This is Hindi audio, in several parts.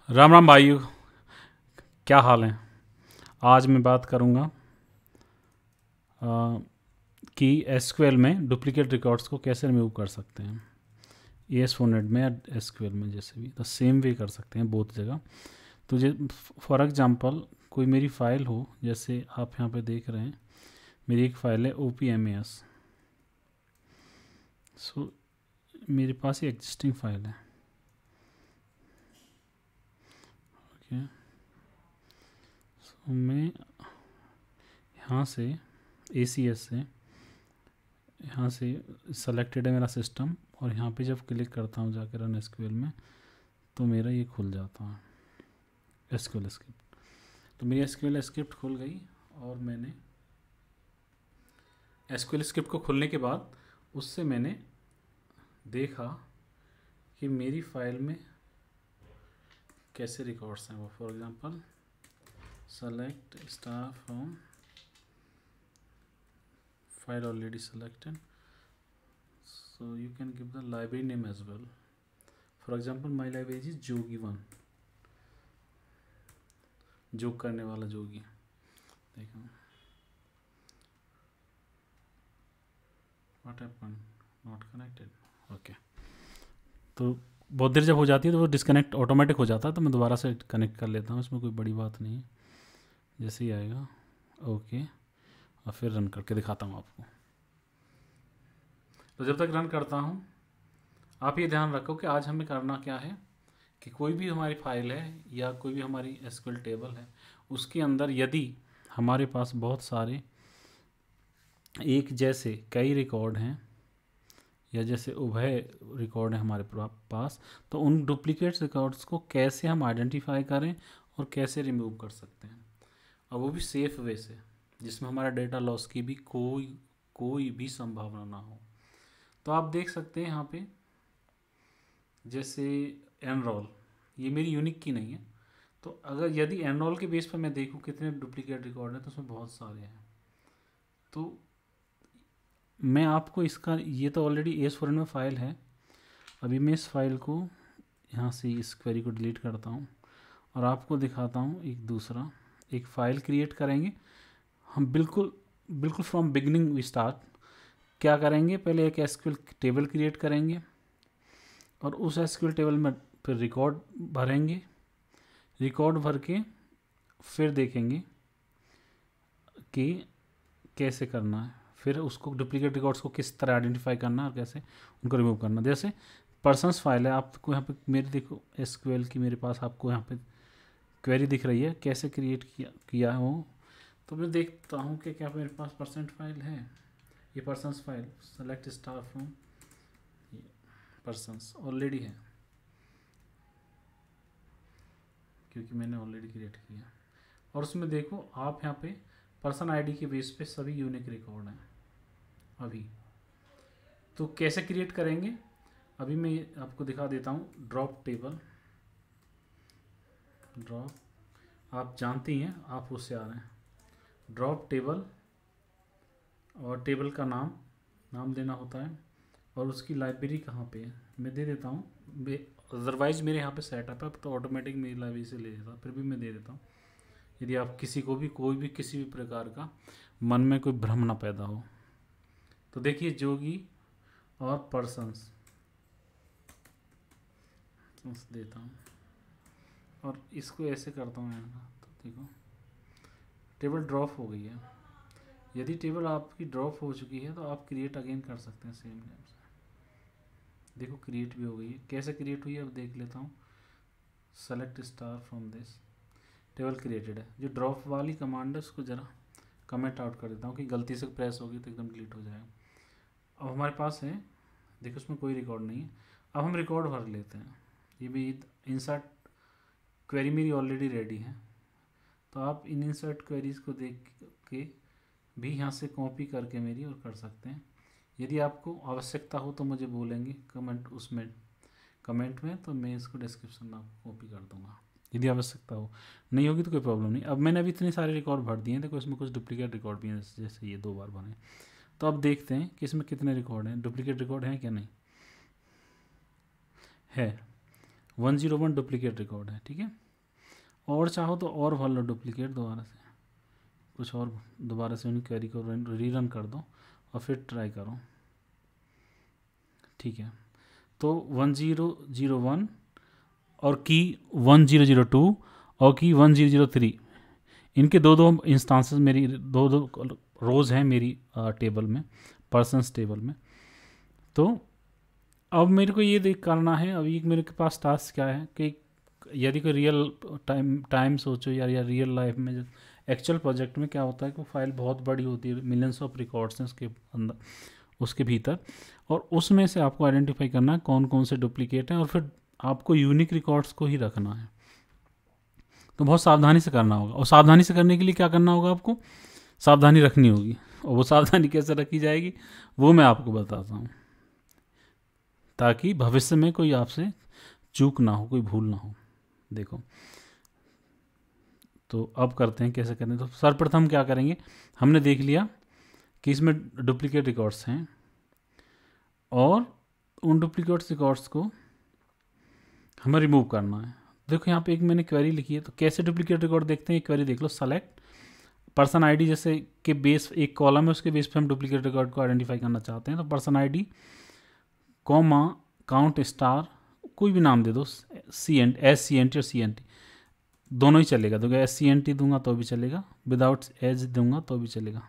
राम राम भाइयों, क्या हाल है। आज मैं बात करूँगा कि एसक्यूएल में डुप्लीकेट रिकॉर्ड्स को कैसे रिमूव कर सकते हैं। AS400 में या एसक्यूएल में जैसे भी द सेम वे कर सकते हैं बहुत जगह। तो फॉर एग्जांपल कोई मेरी फ़ाइल हो, जैसे आप यहाँ पे देख रहे हैं मेरी एक फ़ाइल है OPMAS। सो मेरे पास ये एग्जिस्टिंग फाइल है। ओके, सो मैं यहाँ से ACS से यहाँ से सेलेक्टेड है मेरा सिस्टम, और यहाँ पे जब क्लिक करता हूँ जाकर रन एसक्यूएल में तो मेरा ये खुल जाता है एसक्यूएल स्क्रिप्ट। तो मेरी एसक्यूएल स्क्रिप्ट खुल गई, और मैंने एसक्यूएल स्क्रिप्ट को खुलने के बाद उससे मैंने देखा कि मेरी फाइल में कैसे रिकॉर्ड्स हैं। वो for example select star from file already selected, so you can give the library name as well. For example, my library is jogi1, जोग करने वाला जोगी। देखो what happened, not connected। Okay, तो बहुत देर जब हो जाती है तो वो डिस्कनेक्ट ऑटोमेटिक हो जाता है, तो मैं दोबारा से कनेक्ट कर लेता हूँ, इसमें कोई बड़ी बात नहीं है। जैसे ही आएगा ओके, और फिर रन करके दिखाता हूँ आपको। तो जब तक रन करता हूँ आप ये ध्यान रखो कि आज हमें करना क्या है कि कोई भी हमारी फाइल है या कोई भी हमारी एसक्यूएल टेबल है, उसके अंदर यदि हमारे पास बहुत सारे एक जैसे कई रिकॉर्ड हैं या जैसे उभय रिकॉर्ड है हमारे पास, तो उन डुप्लीकेट रिकॉर्ड्स को कैसे हम आइडेंटिफाई करें और कैसे रिमूव कर सकते हैं, और वो भी सेफ वे से, जिसमें हमारा डेटा लॉस की भी कोई भी संभावना ना हो। तो आप देख सकते हैं यहाँ पे जैसे एनरोल, ये मेरी यूनिक की नहीं है, तो अगर यदि एनरोल के बेस पर मैं देखूँ कितने डुप्लीकेट रिकॉर्ड हैं तो उसमें बहुत सारे हैं। तो मैं आपको इसका, ये तो ऑलरेडी AS400 में फ़ाइल है। अभी मैं इस फाइल को यहाँ से इस क्वेरी को डिलीट करता हूँ और आपको दिखाता हूँ एक फ़ाइल क्रिएट करेंगे हम। बिल्कुल फ्रॉम बिगनिंग वी स्टार्ट। क्या करेंगे, पहले एक एसक्यूएल टेबल क्रिएट करेंगे और उस एसक्यूएल टेबल में फिर रिकॉर्ड भरेंगे। रिकॉर्ड भर के फिर देखेंगे कि कैसे करना है, फिर उसको डुप्लीकेट रिकॉर्ड्स को किस तरह आइडेंटिफाई करना है और कैसे उनको रिमूव करना। जैसे पर्सनस फाइल है, आपको यहाँ पे मेरे देखो एसक्यूएल की मेरे पास आपको यहाँ पे क्वेरी दिख रही है कैसे क्रिएट किया है वो। तो मैं देखता हूँ कि क्या मेरे पास परसेंट फाइल है। ये persons file select star from persons already है, क्योंकि मैंने ऑलरेडी क्रिएट किया। और उसमें देखो आप यहाँ पे पर्सन आईडी के बेस पे सभी यूनिक रिकॉर्ड हैं अभी। तो कैसे क्रिएट करेंगे अभी मैं आपको दिखा देता हूँ। ड्रॉप टेबल, ड्रॉप आप जानती हैं, आप उससे आ रहे हैं। ड्रॉप टेबल, और टेबल का नाम देना होता है, और उसकी लाइब्रेरी कहाँ पे है मैं दे देता हूँ। अदरवाइज़ मेरे यहाँ पे सेटअप है तो ऑटोमेटिक मेरी लाइब्रेरी से ले लेता, फिर भी मैं दे देता हूँ यदि आप किसी को भी कोई भी किसी भी प्रकार का मन में कोई भ्रम ना पैदा हो। तो देखिए जोगी और पर्सन्स देता हूँ और इसको ऐसे करता हूँ यहाँ। तो देखो टेबल ड्रॉप हो गई है। यदि टेबल आपकी ड्रॉप हो चुकी है तो आप क्रिएट अगेन कर सकते हैं सेम नेम से। देखो क्रिएट भी हो गई है। कैसे क्रिएट हुई है अब देख लेता हूँ। Select star from this, table created है। जो ड्रॉप वाली कमांड है उसको ज़रा कमेंट आउट कर देता हूँ कि गलती से प्रेस होगी तो एकदम डिलीट हो जाएगा। अब हमारे पास है, देखो उसमें कोई रिकॉर्ड नहीं है। अब हम रिकॉर्ड भर लेते हैं। ये भी इंसर्ट क्वेरी मेरी ऑलरेडी रेडी है, तो आप इन इंसर्ट क्वेरीज को देख के भी यहाँ से कॉपी करके मेरी और कर सकते हैं। यदि आपको आवश्यकता हो तो मुझे बोलेंगे कमेंट में, तो मैं इसको डिस्क्रिप्शन में आपको कॉपी कर दूंगा यदि आवश्यकता हो। नहीं होगी तो कोई प्रॉब्लम नहीं। अब मैंने अभी इतने सारे रिकॉर्ड भर दिए हैं, देखो इसमें कुछ डुप्लीकेट रिकॉर्ड भी हैं, जैसे ये 2 बार बने। तो अब देखते हैं कि इसमें कितने रिकॉर्ड हैं, डुप्लीकेट रिकॉर्ड हैं क्या नहीं है। 101 डुप्लीकेट रिकॉर्ड है, ठीक है। और चाहो तो और भर लो डुप्लीकेट दोबारा से, कुछ और दोबारा से उन्हीं क्वेरी को रीरन कर दो और फिर ट्राई करो, ठीक है। तो 1001 और की 1002 और की 1003, इनके दो दो इंस्टांसेस मेरी, दो दो रोज़ हैं मेरी टेबल में, पर्सन्स टेबल में। तो अब मेरे को ये देख करना है, अभी मेरे के पास टास्क क्या है कि यदि कोई रियल टाइम सोचो या रियल लाइफ में एक्चुअल प्रोजेक्ट में क्या होता है कि फाइल बहुत बड़ी होती है, मिलियंस ऑफ रिकॉर्ड्स हैं उसके अंदर, उसके भीतर, और उसमें से आपको आइडेंटिफाई करना है कौन कौन से डुप्लीकेट हैं, और फिर आपको यूनिक रिकॉर्ड्स को ही रखना है। तो बहुत सावधानी से करना होगा, और सावधानी से करने के लिए क्या करना होगा, आपको सावधानी रखनी होगी, और वो सावधानी कैसे रखी जाएगी वो मैं आपको बताता हूँ, ताकि भविष्य में कोई आपसे चूक ना हो, कोई भूल ना हो। देखो, तो अब करते हैं कैसे करते हैं। तो सर्वप्रथम क्या करेंगे, हमने देख लिया कि इसमें डुप्लीकेट रिकॉर्ड्स हैं, और उन डुप्लीकेट रिकॉर्ड्स को हमें रिमूव करना है। देखो यहाँ पे एक मैंने क्वेरी लिखी है, तो कैसे डुप्लीकेट रिकॉर्ड देखते हैं, एक क्वेरी देख लो, सेलेक्ट पर्सन आईडी, जैसे कि बेस एक कॉलम है, उसके बेस पे हम डुप्लीकेट रिकॉर्ड को आइडेंटिफाई करना चाहते हैं। तो person ID comma count star, कोई भी नाम दे दो, SCNT और CNT दोनों ही चलेगा। तो SCNT दूंगा तो भी चलेगा, विदाउट एज दूंगा तो भी चलेगा।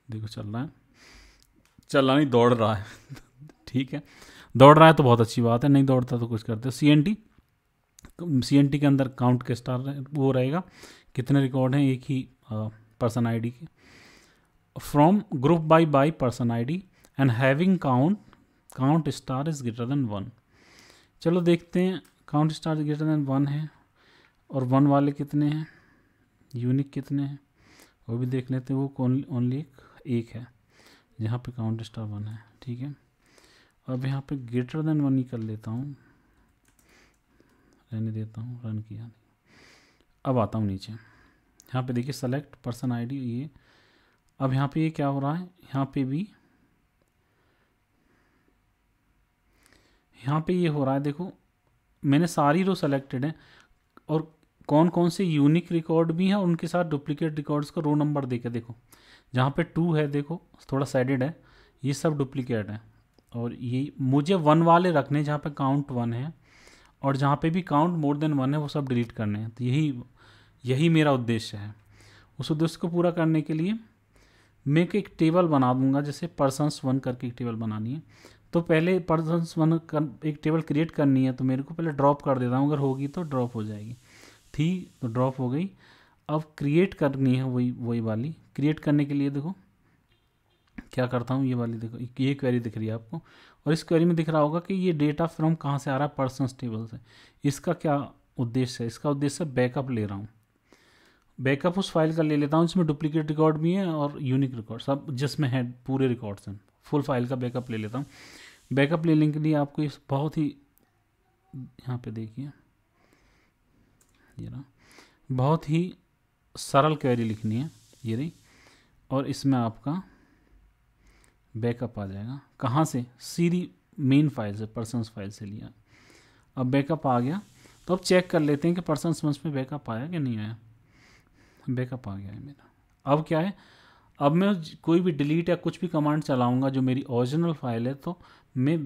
देखो चल रहा है, चल रहा नहीं, दौड़ रहा है ठीक है, दौड़ रहा है तो बहुत अच्छी बात है, नहीं दौड़ता तो कुछ करते। CNT के अंदर काउंट के स्टार वो रहेगा, कितने रिकॉर्ड हैं एक ही पर्सन आईडी के, from group by person ID and having count star is greater than 1। चलो देखते हैं, काउंट स्टार ग्रेटर देन 1 है, और 1 वाले कितने हैं, यूनिक कितने हैं वो भी देख लेते हैं। वो ओनली एक है जहाँ पे काउंट स्टार 1 है, ठीक है। अब यहाँ पे ग्रेटर देन 1 ही कर लेता हूँ, रहने देता हूँ, रन किया नहीं। अब आता हूँ नीचे, यहाँ पे देखिए सेलेक्ट पर्सन आईडी, ये अब यहाँ पे ये क्या हो रहा है, यहाँ पे ये हो रहा है। देखो मैंने सारी रो सेलेक्टेड है, और कौन कौन से यूनिक रिकॉर्ड भी हैं, उनके साथ डुप्लीकेट रिकॉर्ड्स को रो नंबर देके देखो, जहाँ पे 2 है देखो थोड़ा साइडेड है, ये सब डुप्लीकेट है। और ये मुझे 1 वाले रखने जहाँ पे काउंट 1 है, और जहाँ पे भी काउंट मोर देन 1 है वो सब डिलीट करने हैं। तो यही मेरा उद्देश्य है। उस उद्देश्य को पूरा करने के लिए मैं एक टेबल बना दूंगा, जैसे पर्सन्स 1 करके एक टेबल बनानी है। तो पहले पर्सन्स 1 एक टेबल क्रिएट करनी है, तो मेरे को पहले ड्रॉप कर देता हूँ, अगर होगी तो ड्रॉप हो जाएगी, थी तो ड्रॉप हो गई। अब क्रिएट करनी है वही वाली, क्रिएट करने के लिए देखो क्या करता हूँ, ये वाली देखो, ये क्वेरी दिख रही है आपको, और इस क्वेरी में दिख रहा होगा कि ये डेटा फ्रॉम कहाँ से आ रहा है, पर्सन्स टेबल से। इसका क्या उद्देश्य है, इसका उद्देश्य बैकअप ले रहा हूँ, बैकअप उस फाइल का ले लेता हूँ जिसमें डुप्लीकेट रिकॉर्ड भी है और यूनिक रिकॉर्ड सब जिसमें है, पूरे रिकॉर्ड्स हैं, फुल फाइल का बैकअप ले लेता हूँ। बैकअप लेने के लिए आपको इस बहुत ही, यहाँ पे देखिए ये ना, बहुत ही सरल क्वेरी लिखनी है ये रही, और इसमें आपका बैकअप आ जाएगा। कहाँ से, सीधी मेन फाइल से, पर्सन्स फाइल से लिया। अब बैकअप आ गया, तो अब चेक कर लेते हैं कि पर्सन्स वंस में बैकअप आया कि नहीं आया। बैकअप आ गया है मेरा। अब क्या है, अब मैं कोई भी डिलीट या कुछ भी कमांड चलाऊंगा जो मेरी ओरिजिनल फाइल है, तो मैं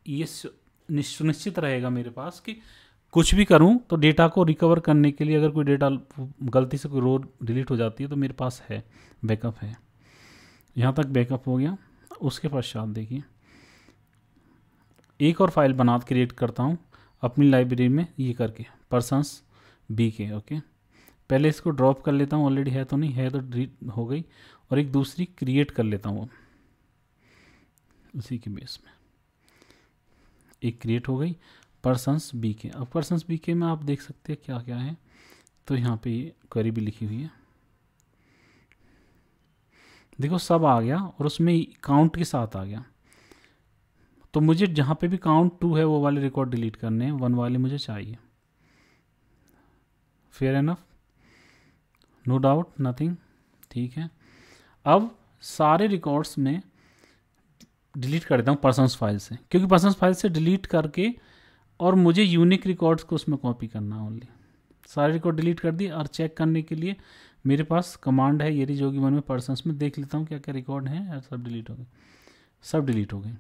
ये सुनिश्चित रहेगा मेरे पास कि कुछ भी करूं तो डेटा को रिकवर करने के लिए, अगर कोई डेटा गलती से कोई रो डिलीट हो जाती है तो मेरे पास है, बैकअप है। यहाँ तक बैकअप हो गया। उसके पश्चात देखिए एक और फाइल क्रिएट करता हूँ अपनी लाइब्रेरी में, ये करके पर्सन्स BK। ओके, पहले इसको ड्रॉप कर लेता हूँ, ऑलरेडी है तो नहीं है, तो डिलीट हो गई, और एक दूसरी क्रिएट कर लेता हूँ उसी के बेस में। एक क्रिएट हो गई पर्सन्स BK। अब पर्सन्स BK में आप देख सकते हैं क्या क्या है, तो यहाँ पे ये क्वेरी भी लिखी हुई है, देखो सब आ गया, और उसमें काउंट के साथ आ गया। तो मुझे जहाँ पे भी काउंट 2 है वो वाले रिकॉर्ड डिलीट करने हैं, 1 वाले मुझे चाहिए। Fair enough, no doubt, nothing, ठीक है। अब सारे रिकॉर्ड्स में डिलीट कर देता हूँ पर्सनस फाइल से, क्योंकि पर्सनस फाइल से डिलीट करके और मुझे यूनिक रिकॉर्ड्स को उसमें कॉपी करना ओनली। सारे रिकॉर्ड डिलीट कर दिए और चेक करने के लिए मेरे पास कमांड है येरी जोगी वन में पर्सनस में, देख लेता हूँ क्या क्या रिकॉर्ड हैं और सब डिलीट हो गए, सब डिलीट हो गए।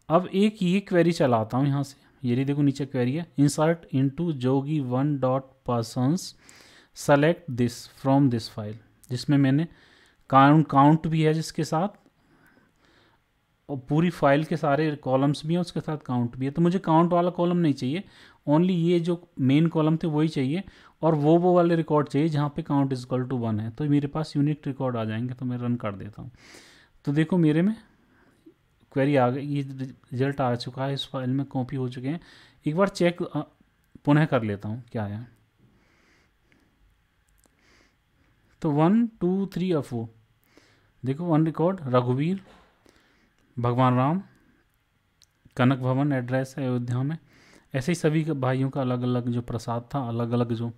अब एक ये क्वेरी चलाता हूँ यहाँ से, येरी देखो नीचे क्वेरी है, insert into Jogi one dot persons select this from this file, जिसमें मैंने काउंट भी है जिसके साथ, और पूरी फाइल के सारे कॉलम्स भी हैं उसके साथ काउंट भी है। तो मुझे काउंट वाला कॉलम नहीं चाहिए, ओनली ये जो मेन कॉलम थे वही चाहिए, और वो वाले रिकॉर्ड चाहिए जहाँ पे काउंट इज इक्वल टू 1 है। तो मेरे पास यूनिक रिकॉर्ड आ जाएंगे। तो मैं रन कर देता हूँ, तो देखो मेरे में क्वेरी आ गई, ये रिजल्ट आ चुका है, इस फाइल में कॉपी हो चुके हैं। एक बार चेक पुनः कर लेता हूँ क्या है। तो 1 2 3 और 4 देखो, 1 रिकॉर्ड रघुवीर, भगवान राम, कनक भवन एड्रेस है अयोध्या में। ऐसे ही सभी भाइयों का अलग अलग जो प्रसाद था, अलग अलग जो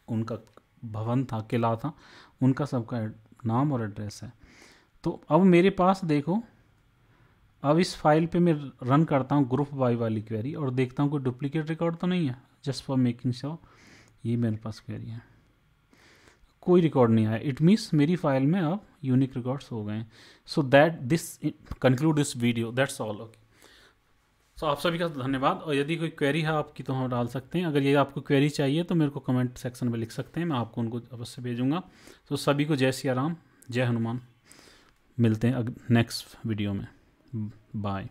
उनका भवन था, किला था, उनका सबका नाम और एड्रेस है। तो अब मेरे पास देखो, अब इस फाइल पे मैं रन करता हूँ ग्रुप वाई वाली क्वेरी और देखता हूँ कोई डुप्लीकेट रिकॉर्ड तो नहीं है, जस्ट फॉर मेकिंग श्योर। ये मेरे पास क्वेरी है, कोई रिकॉर्ड नहीं आया। इट मीन्स मेरी फाइल में अब यूनिक रिकॉर्ड्स हो गए हैं। So that this conclude this video, that's all. Okay, so आप सभी का धन्यवाद। और यदि कोई क्वेरी है आपकी तो हम डाल सकते हैं। अगर ये आपको क्वेरी चाहिए तो मेरे को कमेंट सेक्शन में लिख सकते हैं, मैं आपको उनको अवश्य भेजूंगा। तो सभी को जय सिया राम, जय हनुमान। मिलते हैं नेक्स्ट वीडियो में। बाय।